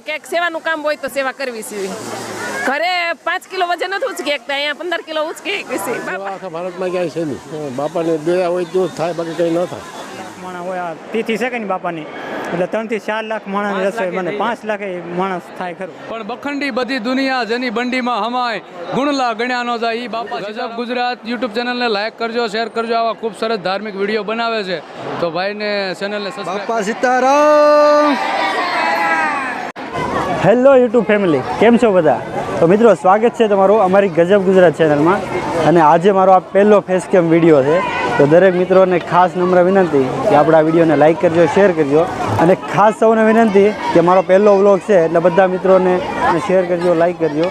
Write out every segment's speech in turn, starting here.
ક્યાંક સેવાનું કામ હોય તો સેવા કરવી છે. ઘરે 5 કિલો વજન નથી ઉચકી શકતા, અહીંયા 15 કિલો ઉચકી શકીએ. આખા ભારતમાં ક્યાંય છે નહીં. બાપાને દયા હોય તો થાય, બાકી કંઈ ન થાય. માણસ હોય આ તિથિ છે કે નહીં બાપાની, એટલે 3 થી 4 લાખ માણસ રસોઈ મને 5 લાખ માણસ થાય ખરું. પણ બખંડી બધી દુનિયા જેની બંડીમાં હમાય, ગુણલા ગણ્યા નો જાય. ઈ બાપા ગજબ ગુજરાત યુટ્યુબ ચેનલને લાઈક કરજો, શેર કરજો. આવા ખૂબ સરસ ધાર્મિક વિડીયો બનાવે છે, તો ભાઈને ચેનલને સબસ્ક્રાઇબ. બાપા સીતારામ. હેલો યુટ્યુબ ફેમિલી, કેમ છો બધા? તો મિત્રો, સ્વાગત છે તમારું અમારી ગજબ ગુજરાત ચેનલમાં. અને આજે મારો આ પહેલો ફેસ કેમ વિડીયો છે, તો દરેક મિત્રોને ખાસ નમ્ર વિનંતી કે આપણા વિડીયોને લાઇક કરજો, શેર કરજો. અને ખાસ સૌને વિનંતી કે મારો પહેલો વ્લોગ છે એટલે બધા મિત્રોને શેર કરજો, લાઇક કરજો.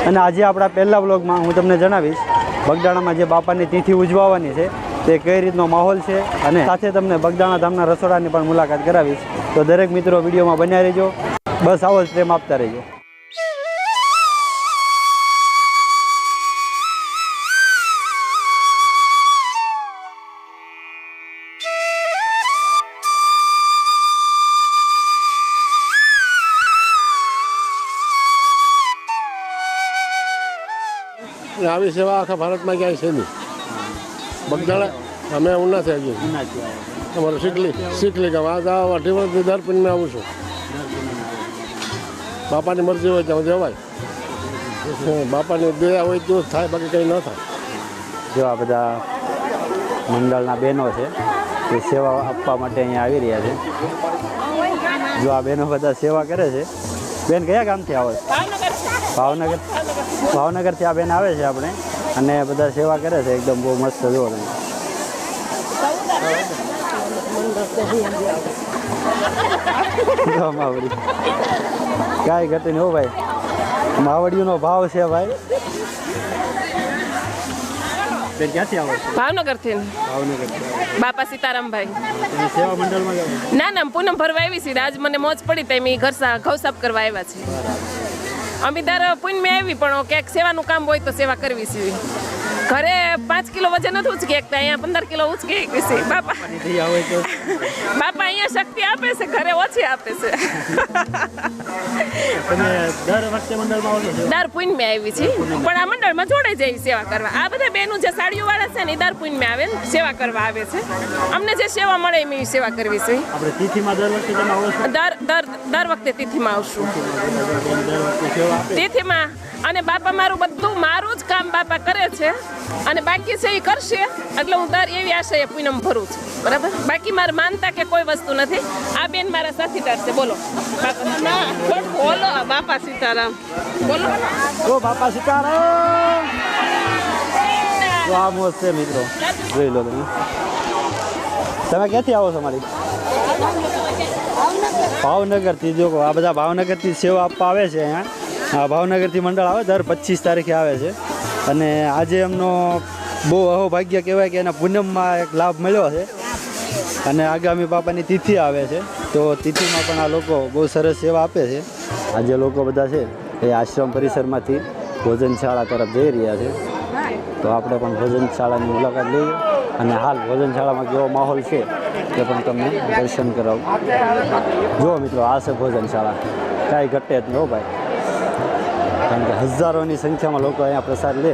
અને આજે આપણા પહેલા વ્લોગમાં હું તમને જણાવીશ બગદાણામાં જે બાપાની તિથિ ઉજવવાની છે તે કઈ રીતનો માહોલ છે, અને સાથે તમને બગદાણા ધામના રસોડાની પણ મુલાકાત કરાવીશ. તો દરેક મિત્રો વિડીયોમાં બન્યા રહેજો, બસ આવો જ પ્રેમ આપતા રહેજો. આવી સેવા આખા ભારતમાં ક્યાંય છે નહીં. બગદાણા અમે ઉનાથી આવીએ, અમારું શીખલી ગામ. આ અઢી વર્ષથી દર પૂનમે આવું છું. બાપાની મરજી હોય ત્યાં જવાય. બાપાની દયા હોય તો થાય, બાકી કંઈ ન થાય. જો આ બધા મંડળના બહેનો છે તે સેવા આપવા માટે અહીંયા આવી રહ્યા છે. જો આ બહેનો બધા સેવા કરે છે. બેન કયા ગામથી આવે છે? ભાવનગરથી આ બેન આવે છે આપણે, અને બધા સેવા કરે છે. એકદમ બહુ મસ્ત. જો તમે માવડી કાંઈ ઘટે નહીં હો ભાઈ, માવડીનો ભાવ છે ભાઈ. બેન ક્યાંથી આવો છો? ભાવનગરથી. બાપા સીતારામભાઈ સેવા મંડળમાં ના પૂનમ ભરવા આવી છે. આજ મને મોજ પડી તો એમ ઘર સાફ કરવા આવ્યા છે. અમે દર પૂનમે આવી, પણ ક્યાંક સેવાનું કામ હોય તો સેવા કરવી છે. ઘરે 5 કિલો વજન નથી ઉચકી શકતા, અહીંયા 15 કિલો ઉચકી શકીએ છે. બાપા અહીંયા શક્તિ આપે છે, ઘરે ઓછી આપે છે. દર પૂનમે આવી છે, પણ આ મંડળમાં જોડે જઈ સેવા કરવા. આ બધા બહેનું જે સાડીઓ વાળા છે ને એ દર પૂનમે આવે ને સેવા કરવા આવે છે. અમને જે સેવા મળે એમ સેવા કરવી છે. દર વખતે તિથિમાં આવશું. તિથિમાં અને બાપા મારું જ કામ બાપા કરે છે, અને બાકી છે એ કરશે. એટલે હું દર એવી આશય પૂનમ ભરું છું, બરાબર. બાકી મારે માનતા કે કોઈ વસ્તુ નથી. આ બેન મારા સાથીદાર છે. બોલો બોલો બાપા સીતારામ. બોલો બાપા સીતારામ. તો આ મોજ છે મિત્રો, જોઈ લો તમે. તમે ક્યાંથી આવો છો? મારી ભાવનગરથી. જો આ બધા ભાવનગરથી સેવા આપવા આવે છે અહીંયા. આ ભાવનગરથી મંડળ આવે, દર 25 તારીખે આવે છે. અને આજે એમનો બહુ અહોભાગ્ય કહેવાય કે એના પૂનમમાં એક લાભ મળ્યો છે. અને આગામી બાપાની તિથિ આવે છે, તો તિથિમાં પણ આ લોકો બહુ સરસ સેવા આપે છે. આ જે લોકો બધા છે એ આશ્રમ પરિસરમાંથી ભોજનશાળા તરફ જઈ રહ્યા છે. તો આપણે પણ ભોજનશાળાની મુલાકાત લઈએ, અને હાલ ભોજનશાળામાં કેવો માહોલ છે તે પણ તમને દર્શન કરાવું. જુઓ મિત્રો, આ છે ભોજનશાળા. કાંઈ ઘટે જ નહીં હો ભાઈ, કારણ કે હજારોની સંખ્યામાં લોકો અહીંયા પ્રસાદ લે.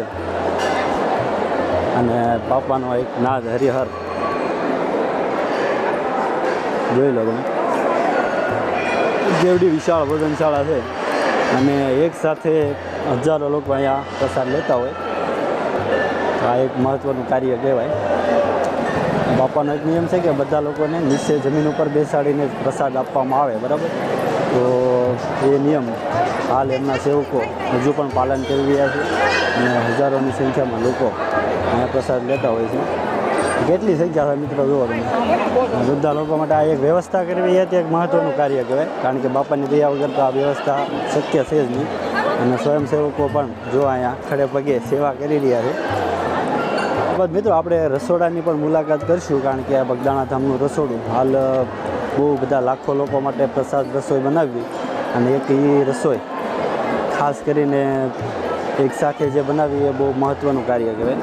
અને બાપાનો એક નાદ હરિહર જોઈ લો તમે. જેવડી વિશાળ ભોજનશાળા છે, અને એક સાથે હજારો લોકો અહીંયા પ્રસાદ લેતા હોય. આ એક મહત્ત્વનું કાર્ય કહેવાય. બાપાનો એક નિયમ છે કે બધા લોકોને નીચે જમીન ઉપર બેસાડીને પ્રસાદ આપવામાં આવે, બરાબર. તો એ નિયમ હાલ એમના સેવકો હજુ પણ પાલન કરી રહ્યા છે, અને હજારોની સંખ્યામાં લોકો અહીંયા પ્રસાદ લેતા હોય છે. કેટલી સંખ્યા છે મિત્રો, જુઓ તમે. બધા લોકો માટે આ એક વ્યવસ્થા કરવી એ તે એક મહત્ત્વનું કાર્ય કહેવાય, કારણ કે બાપાની દયા વગર તો આ વ્યવસ્થા શક્ય છે જ નહીં. અને સ્વયંસેવકો પણ જો અહીંયા ખડે પગે સેવા કરી રહ્યા છે. બાદ મિત્રો, આપણે રસોડાની પણ મુલાકાત કરીશું, કારણ કે આ બગદાણા ધામનું રસોડું હાલ બહુ બધા લાખો લોકો માટે પ્રસાદ રસોઈ બનાવવી, અને એક એ રસોઈ ખાસ કરીને એક સાથે જે બનાવી એ બહુ મહત્ત્વનું કાર્ય કહેવાય.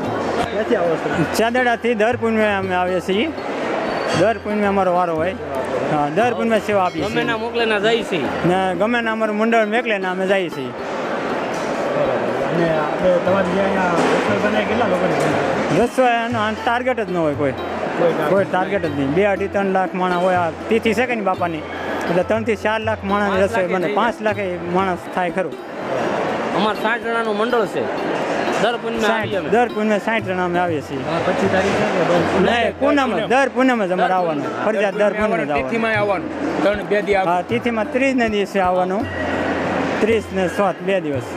ક્યાંથી આવો છો? ચાંદડાથી દર પૂનમે અમે આવીએ છીએ. દર પૂનમે અમારો વારો હોય. હા દર પૂનમે સેવા આપીએ ગમે છીએ ના મોકલે ના જાય છે ને ગમે ને અમારું મંડળ મેકલે ને અમે જઈએ છીએ અને આપણે તમારે જે અહીંયા રસોઈ બનાવી કેટલા લોકોની બને? રસોઈ એનો ટાર્ગેટ જ ન હોય કોઈ ટાર્ગેટ જ નહીં 2-2-3 લાખ માણસ હોય આ તિથિ છે કે નહીં બાપાની એટલે 3 થી 4 લાખ માણસની રસોઈ બને 5 લાખ માણસ થાય ખરું અમાર 60 જણાનું મંડળ છે દર પૂનમે આવીએ અમે. દર પૂનમે 60 જણા અમે આવીએ છીએ 25 તારીખ છે કે નહીં પૂનમ દર પૂનમ જ અમારે આવવાનું ફરજિયાત દર પૂનમ જ આવવાનું હા તિથિમાં 30 ને દિવસે આવવાનું 30 ને 7 2 દિવસ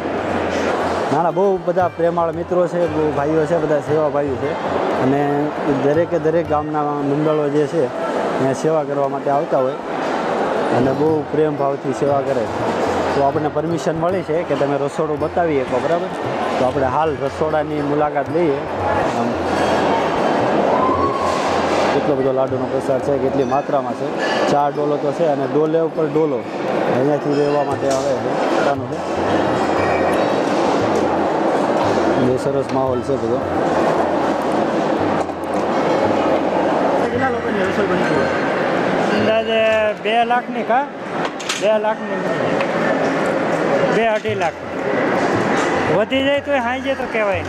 નાના બહુ બધા પ્રેમાળ મિત્રો છે, બહુ ભાઈઓ છે, બધા સેવા ભાઈઓ છે અને દરેક ગામના મંડળો જે છે એ સેવા કરવા માટે આવતા હોય અને બહુ પ્રેમ ભાવથી સેવા કરે છે. તો આપણને પરમિશન મળી છે કે તમે રસોડું બતાવી શકો, બરાબર? તો આપણે હાલ રસોડાની મુલાકાત લઈએ. આમ કેટલો બધો લાડુનો પ્રસાદ છે, કેટલી માત્રામાં છે. 4 ડોલો તો છે અને ડોલે ઉપર ડોલો અહીંયાથી રહેવા માટે આવે છે. પોતાનું છે બહુ સરસ માહોલ છે બધો. કેટલા લોકોની રસોઈ બનતી હોય? અંદાજે 2 લાખની કા 2 લાખની 2-2.5 લાખ વધી જાય તો હાઈ જાય તો કહેવાય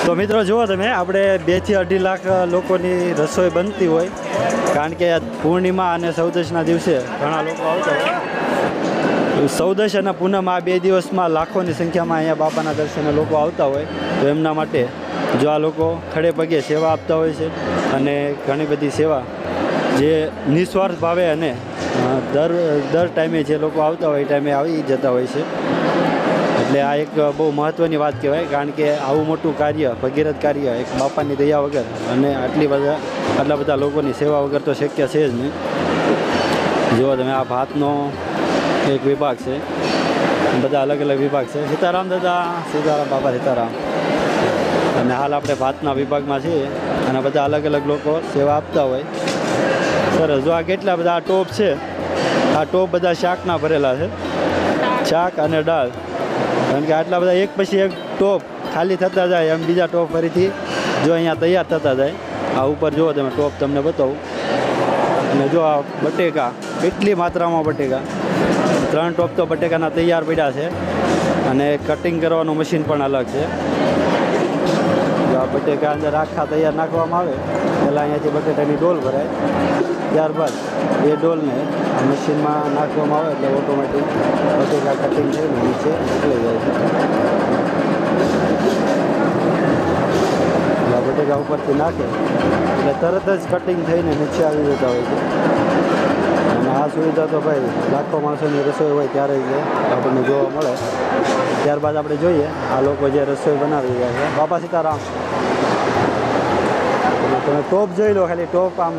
તો મિત્રો જુઓ તમે, આપણે 2 થી 2.5 લાખ લોકોની રસોઈ બનતી હોય, કારણ કે પૂર્ણિમા અને ચૌદશના દિવસે ઘણા લોકો આવતા હોય. ચૌદશ અને પૂનમ આ 2 દિવસમાં લાખોની સંખ્યામાં અહીંયા બાપાના દર્શને લોકો આવતા હોય. તો એમના માટે જો આ લોકો ખડે પગે સેવા આપતા હોય છે અને ઘણી બધી સેવા જે નિસ્વાર્થ ભાવે અને દર ટાઈમે જે લોકો આવતા હોય એ ટાઈમે આવી જતા હોય છે. એટલે આ એક બહુ મહત્ત્વની વાત કહેવાય, કારણ કે આવું મોટું કાર્ય, ભગીરથ કાર્ય એક બાપાની દયા વગર અને આટલા બધા લોકોની સેવા વગર તો શક્ય છે જ નહીં. જુઓ તમે, આ ભાતનો એક વિભાગ છે, બધા અલગ અલગ વિભાગ છે. સીતારામ દાદા, સીતારામ બાપા સીતારામ. અને હાલ આપણે ભાતના વિભાગમાં છીએ અને બધા અલગ અલગ લોકો સેવા આપતા હોય. સરસ. જો આ કેટલા બધા ટોપ છે, આ ટોપ બધા શાકના ભરેલા છે, શાક અને દાળ. કારણ કે આટલા બધા એક પછી એક ટોપ ખાલી થતા જાય એમ બીજા ટોપ ફરીથી જો અહીંયા તૈયાર થતા જાય. આ ઉપર જુઓ તમે, ટોપ તમને બતાવું. અને જો આ બટેકા, કેટલી માત્રામાં બટેકા, 3 ટોપ તો બટેકાના તૈયાર પડ્યા છે અને કટિંગ કરવાનું મશીન પણ અલગ છે. જો આ બટેકા અંદર આખા તૈયાર નાખવામાં આવે, પહેલાં અહીંયાથી બટેટાની ડોલ ભરાય, ત્યારબાદ એ ડોલને આ મશીનમાં નાખવામાં આવે એટલે ઓટોમેટિક બટેકા કટિંગ થઈને નીચે નીકળી જાય છે. એટલે બટેકા ઉપરથી નાખે એટલે તરત જ કટિંગ થઈને નીચે આવી જતા હોય છે. અને આ સુવિધા તો ભાઈ લાખો માણસોની રસોઈ હોય ત્યારે જ આપણને જોવા મળે. ત્યારબાદ આપણે જોઈએ આ લોકો જે રસોઈ બનાવી રહ્યા છે. બાપા સીતારામ. તમે ટોપ જોઈ લો, ખાલી ટોપ આમ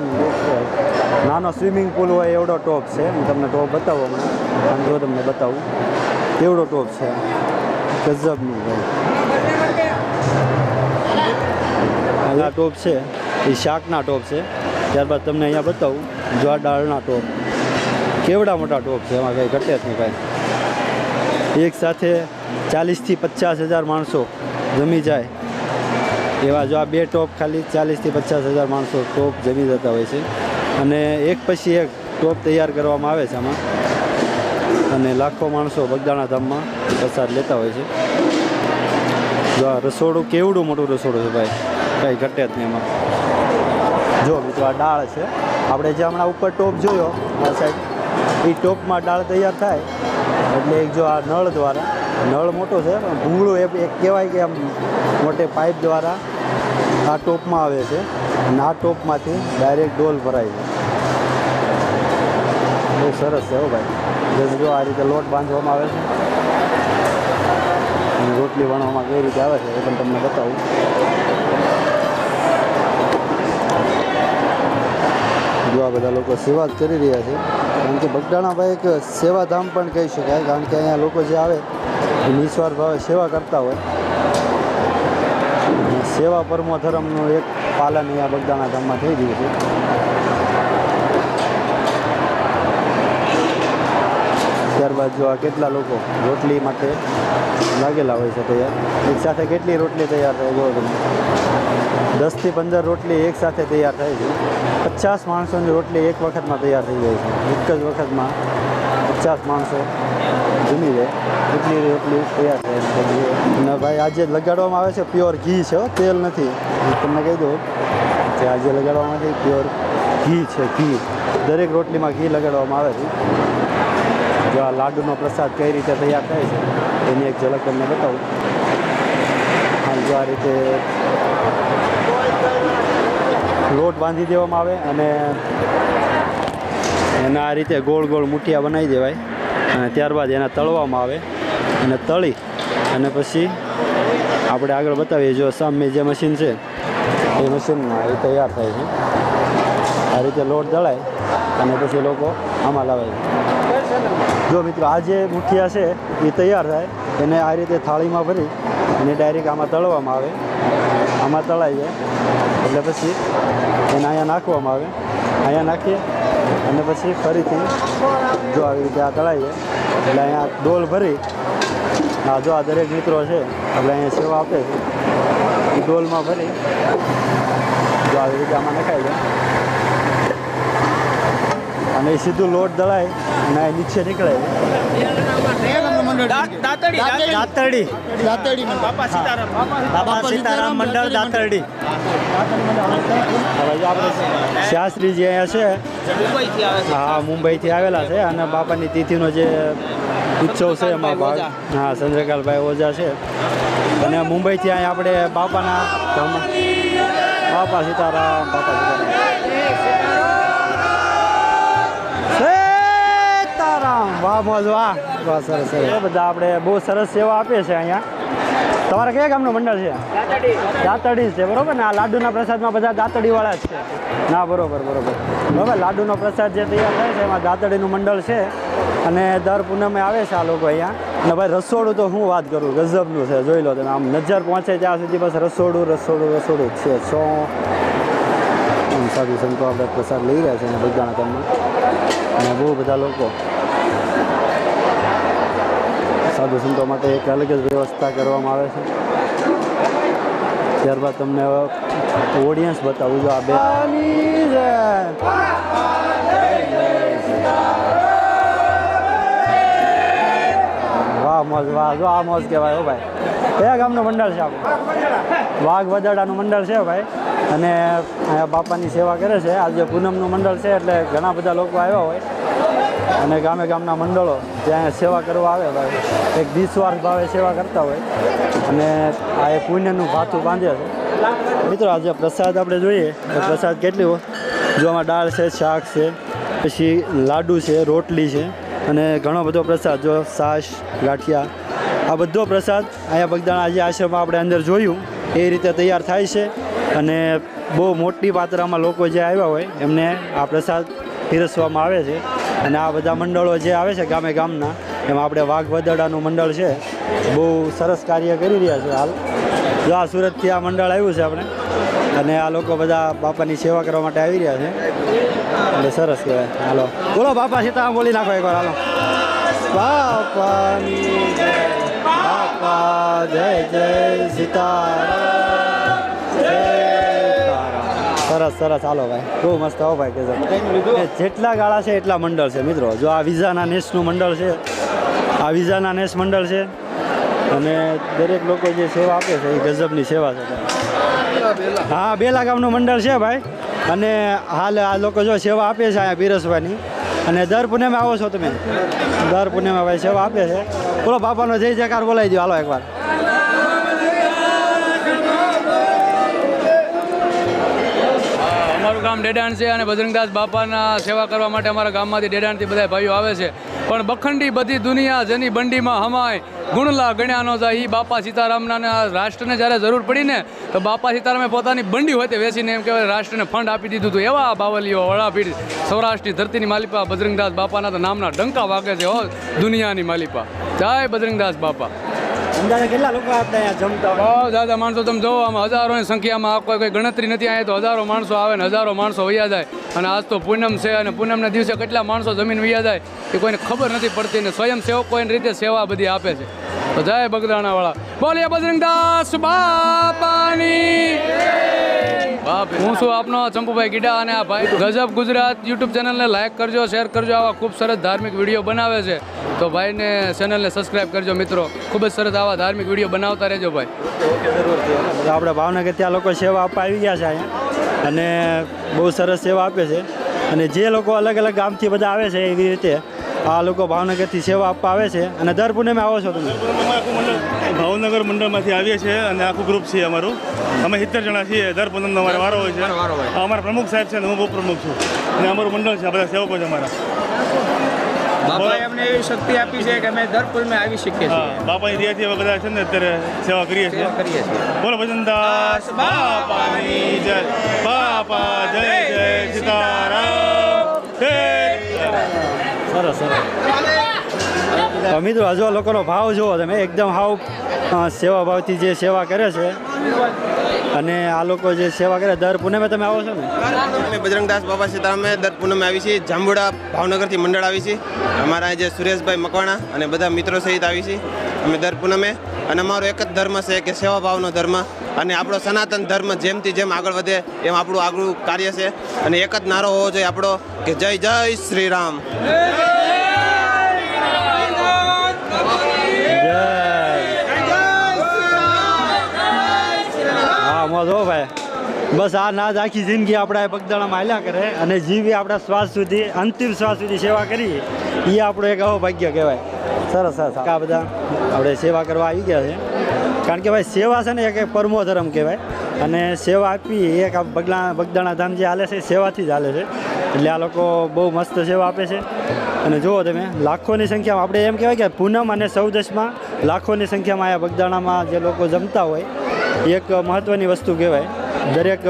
નાનો સ્વિમિંગ પુલ હોય એવડો ટોપ છે. હું તમને ટોપ બતાવું હમણાં, આમ જો તમને બતાવું એવડો ટોપ છે, ગજબનું ભાઈ. આ ટોપ છે એ શાકના ટોપ છે. ત્યારબાદ તમને અહીંયા બતાવું, જો આ દાળના ટોપ, કેવડા મોટા ટોપ છે, એમાં કંઈ ઘટે જ નહીં ભાઈ. એક સાથે 40 થી 50 હજાર માણસો જમી જાય એવા જો આ 2 ટોપ ખાલી 40 થી 50 હજાર માણસો ટોપ જમી જતા હોય છે. અને એક પછી એક ટોપ તૈયાર કરવામાં આવે છે આમાં, અને લાખો માણસો બગદાણા ધામમાં પ્રસાદ લેતા હોય છે. જો આ રસોડું કેવડું મોટું રસોડું છે ભાઈ, કંઈ ઘટે જ નહીં એમાં. જો મિત્રો, આ દાળ છે. આપણે જે હમણાં ઉપર ટોપ જોયો આ સાઈડ, એ ટોપમાં દાળ તૈયાર થાય એટલે એક જો આ નળ દ્વારા, નળ મોટો છે પણ ભૂંગળું એક કહેવાય કે આમ મોટે પાઇપ દ્વારા આ ટોપમાં આવે છે અને આ ટોપમાંથી ડાયરેક્ટ ડોલ ભરાય છે. બહુ સરસ છે હો ભાઈ. જો આ રીતે લોટ બાંધવામાં આવે છે અને રોટલી વણવામાં કઈ રીતે આવે છે એ પણ તમને બતાવું. જો આ બધા લોકો સેવા જ કરી રહ્યા છે, કારણ કે બગદાણા ભાઈ એક સેવાધામ પણ કહી શકાય, કારણ કે અહીંયા લોકો જે આવે એ નિસ્વાર્થ ભાવે સેવા કરતા હોય. સેવા પરમો ધર્મનું એક પાલન અહીંયા બગદાણા ધામમાં થઈ ગયું છે. ત્યારબાદ જો આ કેટલા લોકો રોટલી માટે લાગેલા હોય છે તૈયાર. એક સાથે કેટલી રોટલી તૈયાર થાય જો તમે. 10 થી 15 રોટલી એક સાથે તૈયાર થાય છે. 50 માણસોની રોટલી એક વખતમાં તૈયાર થઈ જાય છે. એક જ વખતમાં 50 માણસો જમી જાય એટલી રોટલી તૈયાર થાય છે. અને ભાઈ આજે લગાડવામાં આવે છે પ્યોર ઘી છે, તેલ નથી. હું તમને કહી દઉં કે આજે લગાડવામાં આવે પ્યોર ઘી છે. ઘી દરેક રોટલીમાં ઘી લગાડવામાં આવે છે. જો આ લાડુનો પ્રસાદ કઈ રીતે તૈયાર થાય છે એની એક ઝલક તમને બતાવું. હા, જો આ રીતે લોટ બાંધી દેવામાં આવે અને એના આ રીતે ગોળ ગોળ મુઠિયા બનાવી દેવાય અને ત્યારબાદ એના તળવામાં આવે અને તળી અને પછી આપણે આગળ બતાવીએ. જો સામે જે મશીન છે એ મશીનમાં એ તૈયાર થાય છે. આ રીતે લોટ દળાય અને પછી લોકો આમાં લાવે છે. જો મિત્રો આ જે મુઠિયા છે એ તૈયાર થાય એને આ રીતે થાળીમાં ભરી અને ડાયરેક્ટ આમાં તળવામાં આવે. આમાં તળાઈ જાય એટલે પછી એને અહીંયા નાખવામાં આવે. અહીંયા નાખીએ અને પછી ફરીથી જો આવી રીતે આ તળાઈ જાય એટલે અહીંયા ડોલ ભરી હા જો આ દરેક મિત્રો છે એટલે અહીંયા સેવા આપે છે એ ડોલમાં ભરી જો આવી રીતે આમાં નખાઈ જાય અને એ સીધું લોટ દળાય અને નીચે નીકળે. બાપા સીતારામ મંડળ દાતરડી. શાસ્ત્રીજી અહીંયા છે, હા મુંબઈથી આવેલા છે અને બાપાની તિથિનો જે ઉત્સવ છે એમાં ભાગ હા ચંદ્રકાલભાઈ ઓઝા છે અને મુંબઈથી અહીંયા આપણે બાપાના બાપા સીતારામ વાહ મોજ વાહ વાહ સરસ સરસ. બધા આપણે બહુ સરસ સેવા આપીએ છીએ અહીંયા. તમારા કયા ગામનું મંડળ છે? દાતરડી છે બરોબર ને. આ લાડુના પ્રસાદમાં બધા દાતરડીવાળા જ છે ના? બરોબર બરોબર બરોબર. લાડુનો પ્રસાદ જે તૈયાર થાય છે એમાં દાતરડીનું મંડળ છે અને દર પૂનમે આવે છે આ લોકો અહીંયા. અને ભાઈ રસોડું તો હું વાત કરું ગજબનું છે. જોઈ લો તમે આમ નજર પહોંચે ત્યાં સુધી બસ રસોડું રસોડું રસોડું જ છે. સાધુ સંતો આપણે પ્રસાદ લઈ રહ્યા છે અને બધાના કામમાં અને બહુ બધા લોકો સાધુ સંતો માટે એક અલગ જ વ્યવસ્થા કરવામાં આવે છે. ત્યારબાદ તમને ઓડિયન્સ બતાવું. જો આ બે વાહ મોજ વાહ. જો આ મોજ કહેવાય હો ભાઈ. કયા ગામનું મંડળ છે આપણું? વાઘ વદડાનું મંડળ છે ભાઈ અને અહીંયા બાપાની સેવા કરે છે. આજે પૂનમનું મંડળ છે એટલે ઘણા બધા લોકો આવ્યા હોય અને ગામે ગામના મંડળો ત્યાં સેવા કરવા આવે ભાઈ. એક નિસ્વાર્થ ભાવે સેવા કરતા હોય અને આ એક પુણ્યનું ભાથું બાંધે છે. મિત્રો આજે પ્રસાદ આપણે જોઈએ તો પ્રસાદ કેટલી હોય. જો આમાં દાળ છે, શાક છે, પછી લાડુ છે, રોટલી છે અને ઘણો બધો પ્રસાદ. જો છાશ, ગાંઠિયા આ બધો પ્રસાદ અહીંયા બગદાણા જે આશ્રમમાં આપણે અંદર જોયું એ રીતે તૈયાર થાય છે અને બહુ મોટી માત્રામાં લોકો જે આવ્યા હોય એમને આ પ્રસાદ પીરસવામાં આવે છે. અને આ બધા મંડળો જે આવે છે ગામે ગામના એમાં આપણે વાઘ વદડાનું મંડળ છે બહુ સરસ કાર્ય કરી રહ્યા છે હાલ. જો આ સુરતથી આ મંડળ આવ્યું છે આપણે અને આ લોકો બધા બાપાની સેવા કરવા માટે આવી રહ્યા છે એટલે સરસ કહેવાય. હાલો બોલો બાપા સીતારામ બોલી નાખો એકવાર. હાલો બાપાની બાપા જય જય સીતારામ. સરસ સરસ. હાલો ભાઈ બહુ મસ્ત. આવો ભાઈ કે જેટલા ગાળા છે એટલા મંડળ છે મિત્રો. જો આ વિઝાના નેસનું મંડળ છે, આ વિઝાના નેસ મંડળ છે અને દરેક લોકો જે સેવા આપે છે એ ગજબની સેવા છે. હા બેલા ગામનું મંડળ છે ભાઈ અને હાલ આ લોકો જો સેવા આપે છે અહીંયા પીરસવાની અને દર પૂનમે આવો છો તમે? દર પૂનમે ભાઈ સેવા આપે છે. બોલો બાપાનો જય જયકાર બોલાવી દો. હાલો એકવાર. અમારું ગામ ડેડાણ છે અને બજરંગદાસ બાપાના સેવા કરવા માટે અમારા ગામમાંથી ડેડાણથી બધા ભાઈઓ આવે છે. પણ બખંડી બધી દુનિયા જેની બંડીમાં હમાય ગુણલા ગણ્યા ન જાય. એ બાપા સીતારામના રાષ્ટ્રને જ્યારે જરૂર પડીને તો બાપા સીતારામે પોતાની બંડી હોય તે વેચીને એમ કહેવાય રાષ્ટ્રને ફંડ આપી દીધું હતું. એવા બાવલીઓ વડાપીઠ સૌરાષ્ટ્રની ધરતીની માલિપા બજરંગદાસ બાપાના તો નામના ડંકા વાગે છે હો દુનિયાની માલિપા. જય બજરંગદાસ બાપા. અંદાજે કેટલા લોકો આપણે અહીંયા જમતા હોય? બહુ દાદા માણસો તમે જોવો આમાં હજારોની સંખ્યામાં કોઈ ગણતરી નથી. અહીંયા તો હજારો માણસો આવે ને હજારો માણસો વૈયા જાય અને આજ તો પૂનમ છે અને પૂનમના દિવસે કેટલા માણસો જમીન વૈયા જાય એ કોઈને ખબર નથી પડતી ને સ્વયંસેવકો એની રીતે સેવા બધી આપે છે. તો જય બગદાણાવાળા. બોલીએ બજરંગદાસ બાપાની. હું છું આપનો ચંપુભાઈ ગીડા અને આ ભાઈ ગજબ ગુજરાત યુટ્યુબ ચેનલને લાઈક કરજો, શેર કરજો. આવા ખૂબ સરસ ધાર્મિક વિડીયો બનાવે છે તો ભાઈને ચેનલને સબસ્ક્રાઈબ કરજો મિત્રો. ખૂબ જ સરસ આવા ધાર્મિક વિડીયો બનાવતા રહેજો ભાઈ. આપણે ભાવનગર ત્યાં લોકો સેવા આપવા આવી ગયા છે અહીંયા અને બહુ સરસ સેવા આપે છે. અને જે લોકો અલગ અલગ ગામથી બધા આવે છે એવી રીતે આ લોકો ભાવનગરથી સેવા આપવા આવે છે. અને દર પૂનમે આવો છો તમે? ભાવનગર મંડળમાંથી આવીએ છીએ અને આખું ગ્રુપ છે અમારું. અમે 70 જણા છીએ. દર પૂનમનો અમારો વારો હોય છે. અમારા પ્રમુખ સાહેબ છે અને હું ઉપપ્રમુખ છું અને અમારું મંડળ છે, બધા સેવકો છે અમારા. બાપાએ અમને એવી શક્તિ આપી છે કે અમે દર પૂનમે આવી શકીએ છીએ. બાપાની દયાથી અમે બધા છે ને અત્યારે સેવા કરીએ છીએ. બોલો ભજનદાસ બાપાની જય. બાપા જય જય સીતારામ. સરસ સરસ. મિત્રો હજુ આ લોકોનો ભાવ જુઓ તમે, એકદમ હાવ સેવા ભાવથી જે સેવા કરે છે. અને આ લોકો જે સેવા કરે દર પૂનમે તમે આવો છો ને? અમે બજરંગદાસ બાપા સીતારામે દર પૂનમે આવી છીએ. જાંબુડા ભાવનગરથી મંડળ આવી છે. અમારા જે સુરેશભાઈ મકવાણા અને બધા મિત્રો સહિત આવી છે અમે દર પૂનમે. અને અમારો એક જ ધર્મ છે કે સેવા ભાવનો ધર્મ. અને આપણો સનાતન ધર્મ જેમથી જેમ આગળ વધે એમ આપણું આગળ કાર્ય છે. અને એક જ નારો હોવો જોઈએ આપણો કે જય જય શ્રી રામ. જો ભાઈ બસ આ નાજ આખી જિંદગી આપણા બગદાણામાં હાલ્યા કરે અને જીવી આપણા શ્વાસ સુધી અંતિમ શ્વાસ સુધી સેવા કરી એ આપણો એક આવો ભાગ્ય કહેવાય. સરસ સરસ. આ બધા આપણે સેવા કરવા આવી ગયા છે કારણ કે ભાઈ સેવા છે ને એક પરમો ધર્મ કહેવાય. અને સેવા આપવી એક આ બગદાણા ધામ જે હાલે છે સેવાથી જ હાલે છે. એટલે આ લોકો બહુ મસ્ત સેવા આપે છે. અને જુઓ તમે લાખોની સંખ્યામાં આપણે એમ કહેવાય કે પૂનમ અને ચૌદસમાં લાખોની સંખ્યામાં આ બગદાણામાં જે લોકો જમતા હોય એક મહત્ત્વની વસ્તુ કહેવાય. દરેક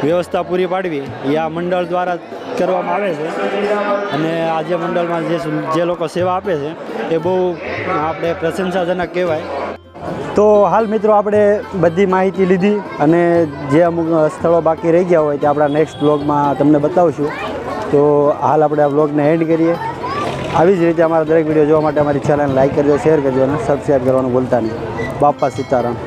વ્યવસ્થા પૂરી પાડવી એ આ મંડળ દ્વારા કરવામાં આવે છે. અને આ જે મંડળમાં જે લોકો સેવા આપે છે એ બહુ આપણે પ્રશંસાજનક કહેવાય. તો હાલ મિત્રો આપણે બધી માહિતી લીધી અને જે અમુક સ્થળો બાકી રહી ગયા હોય તે આપણા નેક્સ્ટ વ્લોગમાં તમને બતાવશું. તો હાલ આપણે આ વ્લોગને એન્ડ કરીએ. આવી જ રીતે અમારા દરેક વિડીયો જોવા માટે અમારી ચેનલ લાઈક કરજો, શેર કરજો અને સબસ્ક્રાઈબ કરવાનું ભૂલતા નહીં. બાપા સીતારામ.